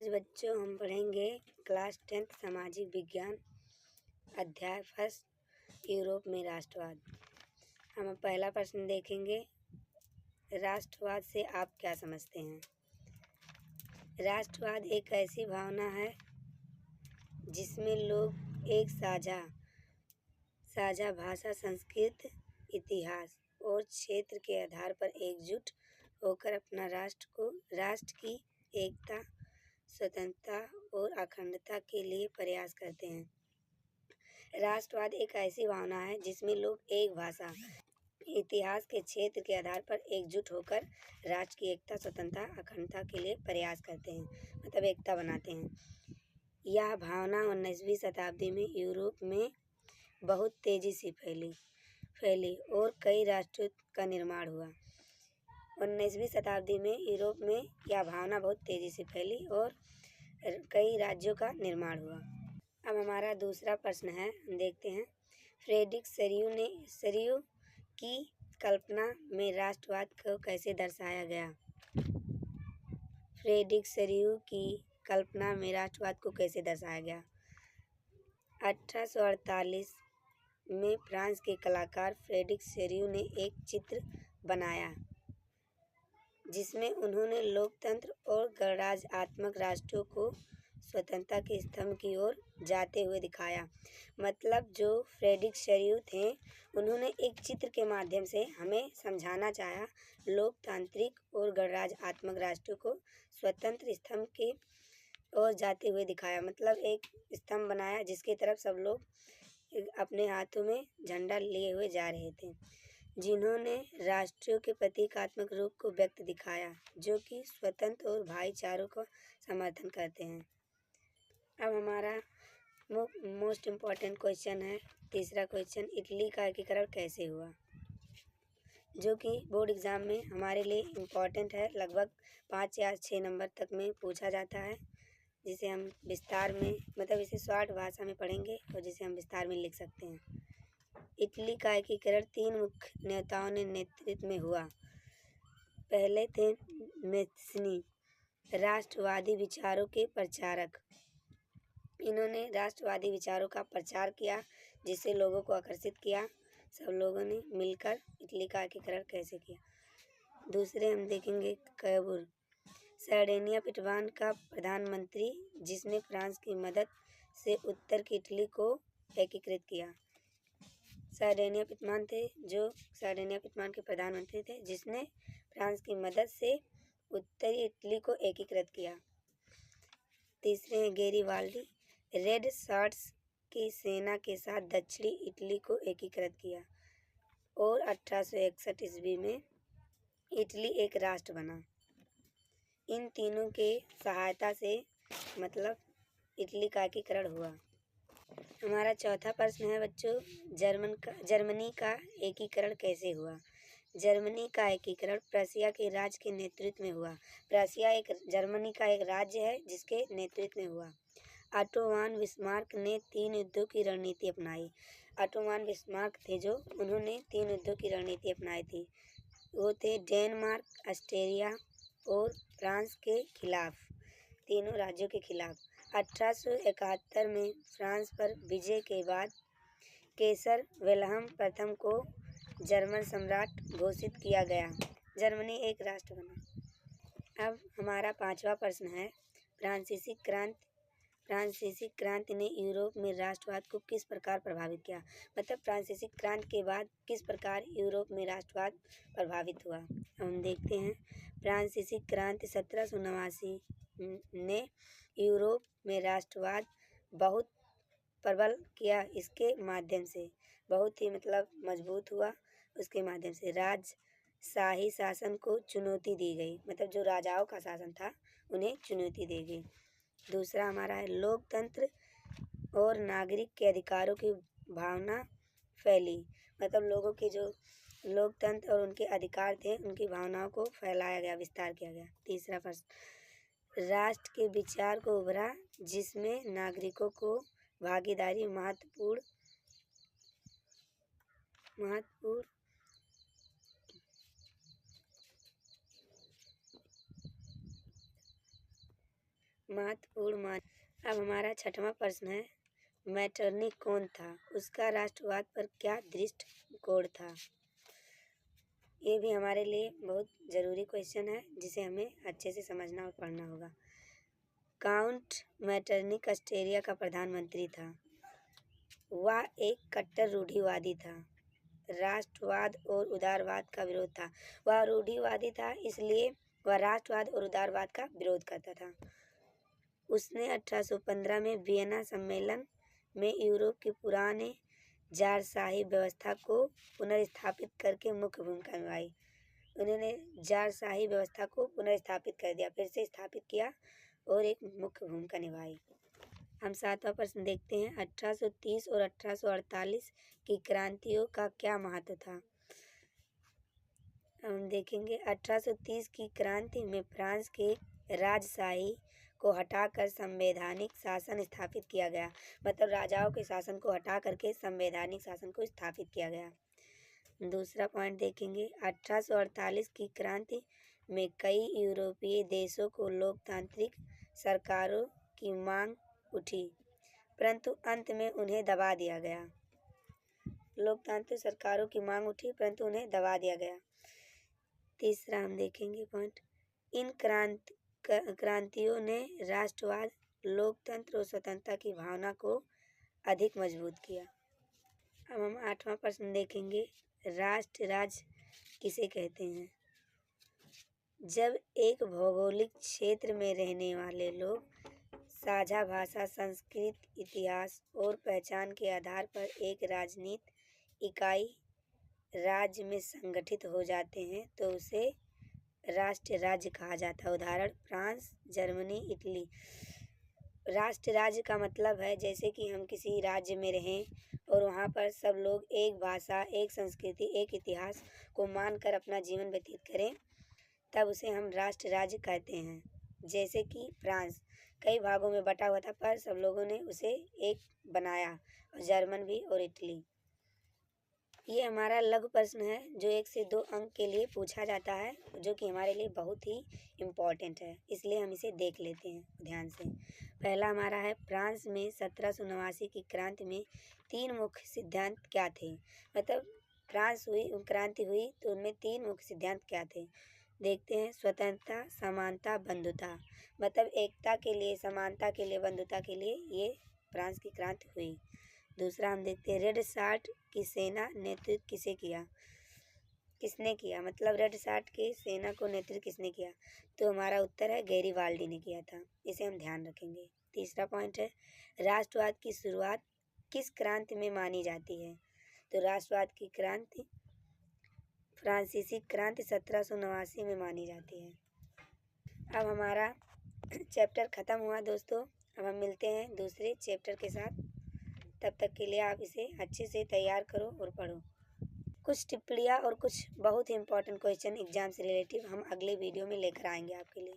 आज बच्चों हम पढ़ेंगे क्लास 10th सामाजिक विज्ञान अध्याय फर्स्ट यूरोप में राष्ट्रवाद। हम पहला प्रश्न देखेंगे, राष्ट्रवाद से आप क्या समझते हैं। राष्ट्रवाद एक ऐसी भावना है जिसमें लोग एक साझा भाषा, संस्कृति, इतिहास और क्षेत्र के आधार पर एकजुट होकर अपना राष्ट्र की एकता, स्वतंत्रता और अखंडता के लिए प्रयास करते हैं। राष्ट्रवाद एक ऐसी भावना है जिसमें लोग एक भाषा, इतिहास के क्षेत्र के आधार पर एकजुट होकर राष्ट्र की एकता, स्वतंत्रता, अखंडता के लिए प्रयास करते हैं, मतलब एकता बनाते हैं। यह भावना 19वीं शताब्दी में यूरोप में बहुत तेजी से फैली और कई राष्ट्रों का निर्माण हुआ। 19वीं शताब्दी में यूरोप में यह भावना बहुत तेजी से फैली और कई राज्यों का निर्माण हुआ। अब हमारा दूसरा प्रश्न है, देखते हैं। फ्रेडरिक सरियू की कल्पना में राष्ट्रवाद को कैसे दर्शाया गया। फ्रेडरिक सरियू की कल्पना में राष्ट्रवाद को कैसे दर्शाया गया। 1848 में फ्रांस के कलाकार फ्रेडरिक सरियू ने एक चित्र बनाया जिसमें उन्होंने लोकतंत्र और गणराज्यात्मक राष्ट्रों को स्वतंत्रता के स्तंभ की ओर जाते हुए दिखाया। मतलब जो फ्रेडरिक सरियू थे, उन्होंने एक चित्र के माध्यम से हमें समझाना चाहा, लोकतांत्रिक और गणराज्यात्मक राष्ट्रों को स्वतंत्र स्तंभ की ओर जाते हुए दिखाया। मतलब एक स्तंभ बनाया जिसकी तरफ सब लोग अपने हाथों में झंडा लिए हुए जा रहे थे, जिन्होंने राष्ट्रों के प्रतीकात्मक रूप को व्यक्त दिखाया जो कि स्वतंत्र और भाईचारों का समर्थन करते हैं। अब हमारा मोस्ट इम्पॉर्टेंट क्वेश्चन है, तीसरा क्वेश्चन, इटली का एकीकरण कैसे हुआ, जो कि बोर्ड एग्ज़ाम में हमारे लिए इम्पॉर्टेंट है। लगभग 5 या 6 नंबर तक में पूछा जाता है, जिसे हम विस्तार में, मतलब इसे शॉर्ट भाषा में पढ़ेंगे और जिसे हम विस्तार में लिख सकते हैं। इटली का एकीकरण 3 मुख्य नेताओं ने नेतृत्व में हुआ। पहले थे मेस्सीनी, राष्ट्रवादी विचारों के प्रचारक। इन्होंने राष्ट्रवादी विचारों का प्रचार किया जिससे लोगों को आकर्षित किया। सब लोगों ने मिलकर इटली का एकीकरण कैसे किया। दूसरे हम देखेंगे कैबुर, सर्डेनिया पिटवान का प्रधानमंत्री, जिसने फ्रांस की मदद से उत्तर की इटली को एकीकृत किया। सर्डेनिया पिटवान थे जो सर्डेनिया पिटवान के प्रधानमंत्री थे, जिसने फ्रांस की मदद से उत्तरी इटली को एकीकृत किया। तीसरे हैं गेरिबाल्डी, रेड शर्ट्स की सेना के साथ दक्षिणी इटली को एकीकृत किया और 1861 ईस्वी में इटली एक राष्ट्र बना। इन तीनों के सहायता से मतलब इटली का एकीकरण हुआ। हमारा चौथा प्रश्न है बच्चों, जर्मनी का एकीकरण कैसे हुआ। जर्मनी का एकीकरण प्रशिया के राज्य के नेतृत्व में हुआ। प्रशिया जर्मनी का एक राज्य है जिसके नेतृत्व में हुआ। ऑटो वन बिस्मार्क ने 3 युद्धों की रणनीति अपनाई। ऑटो वन बिस्मार्क थे जो उन्होंने 3 युद्धों की रणनीति अपनाई थी। वो थे डेनमार्क, ऑस्ट्रिया और फ्रांस के खिलाफ, तीनों राज्यों के खिलाफ। 1871 में फ्रांस पर विजय के बाद केसर विल्हेम प्रथम को जर्मन सम्राट घोषित किया गया। जर्मनी एक राष्ट्र बना। अब हमारा पांचवा प्रश्न है, फ्रांसीसी क्रांति ने यूरोप में राष्ट्रवाद को किस प्रकार प्रभावित किया। मतलब फ्रांसीसी क्रांति के बाद किस प्रकार यूरोप में राष्ट्रवाद प्रभावित हुआ। हम देखते हैं, फ्रांसीसी क्रांति 1789 ने यूरोप में राष्ट्रवाद बहुत प्रबल किया। इसके माध्यम से बहुत ही मतलब मजबूत हुआ। उसके माध्यम से राजशाही शासन को चुनौती दी गई, मतलब जो राजाओं का शासन था उन्हें चुनौती दी गई। दूसरा हमारा है, लोकतंत्र और नागरिक के अधिकारों की भावना फैली। मतलब लोगों के जो लोकतंत्र और उनके अधिकार थे, उनकी भावनाओं को फैलाया गया, विस्तार किया गया। तीसरा प्रश्न, राष्ट्र के विचार को उभरा जिसमें नागरिकों को भागीदारी महत्वपूर्ण महत्वपूर्ण मान। अब हमारा 6वां प्रश्न है, मेटरनिख कौन था, उसका राष्ट्रवाद पर क्या दृष्टिकोण था। ये भी हमारे लिए बहुत ज़रूरी क्वेश्चन है, जिसे हमें अच्छे से समझना और पढ़ना होगा। काउंट मेटरनिख ऑस्ट्रिया का प्रधानमंत्री था। वह एक कट्टर रूढ़िवादी था। राष्ट्रवाद और उदारवाद का विरोध था। वह रूढ़िवादी था, इसलिए वह राष्ट्रवाद और उदारवाद का विरोध करता था। उसने 1815 में वियना सम्मेलन में यूरोप की पुराने जारशाही व्यवस्था को पुनर्स्थापित करके मुख्य भूमिका निभाई। उन्होंने जारशाही व्यवस्था को पुनर्स्थापित कर दिया, फिर से स्थापित किया और एक मुख्य भूमिका निभाई। हम 7वां प्रश्न देखते हैं, 1830 और 1848 की क्रांतियों का क्या महत्व था। हम देखेंगे 1830 की क्रांति में फ्रांस के राजशाही को हटाकर संवैधानिक शासन स्थापित किया गया। मतलब राजाओं के शासन को हटा करके संवैधानिक शासन को स्थापित किया गया। दूसरा पॉइंट देखेंगे, 1848 की क्रांति में कई यूरोपीय देशों को लोकतांत्रिक सरकारों की मांग उठी, परंतु अंत में उन्हें दबा दिया गया। लोकतांत्रिक सरकारों की मांग उठी, परंतु उन्हें दबा दिया गया। तीसरा हम देखेंगे पॉइंट, इन क्रांतियों ने राष्ट्रवाद, लोकतंत्र और स्वतंत्रता की भावना को अधिक मजबूत किया। अब हम 8वां प्रश्न देखेंगे, राष्ट्र राज्य किसे कहते हैं। जब एक भौगोलिक क्षेत्र में रहने वाले लोग साझा भाषा, संस्कृति, इतिहास और पहचान के आधार पर एक राजनीतिक इकाई राज्य में संगठित हो जाते हैं तो उसे राष्ट्र राज्य कहा जाता है। उदाहरण, फ्रांस, जर्मनी, इटली। राष्ट्र राज्य का मतलब है जैसे कि हम किसी राज्य में रहें और वहाँ पर सब लोग एक भाषा, एक संस्कृति, एक इतिहास को मानकर अपना जीवन व्यतीत करें, तब उसे हम राष्ट्र राज्य कहते हैं। जैसे कि फ्रांस कई भागों में बटा हुआ था, पर सब लोगों ने उसे एक बनाया, और जर्मन भी और इटली। ये हमारा लघु प्रश्न है जो 1 से 2 अंक के लिए पूछा जाता है, जो कि हमारे लिए बहुत ही इम्पोर्टेंट है, इसलिए हम इसे देख लेते हैं ध्यान से। पहला हमारा है, फ्रांस में 1789 की क्रांति में 3 मुख्य सिद्धांत क्या थे। मतलब फ्रांस क्रांति हुई तो उनमें 3 मुख्य सिद्धांत क्या थे, देखते हैं। स्वतंत्रता, समानता, बंधुता। मतलब एकता के लिए, समानता के लिए, बंधुता के लिए ये फ्रांस की क्रांति हुई। दूसरा हम देखते हैं, रेड शार्ट की सेना नेतृत्व किसने किया। मतलब रेड शार्ट की सेना को नेतृत्व किसने किया, तो हमारा उत्तर है गैरीबाल्डी ने किया था। इसे हम ध्यान रखेंगे। तीसरा पॉइंट है, राष्ट्रवाद की शुरुआत किस क्रांति में मानी जाती है, तो राष्ट्रवाद की क्रांति फ्रांसीसी क्रांति 1789 में मानी जाती है। अब हमारा चैप्टर ख़त्म हुआ दोस्तों। अब हम मिलते हैं दूसरे चैप्टर के साथ। तब तक के लिए आप इसे अच्छे से तैयार करो और पढ़ो। कुछ टिप्पणियाँ और कुछ बहुत ही इम्पोर्टेंट क्वेश्चन एग्जाम से रिलेटिव हम अगले वीडियो में लेकर आएंगे आपके लिए।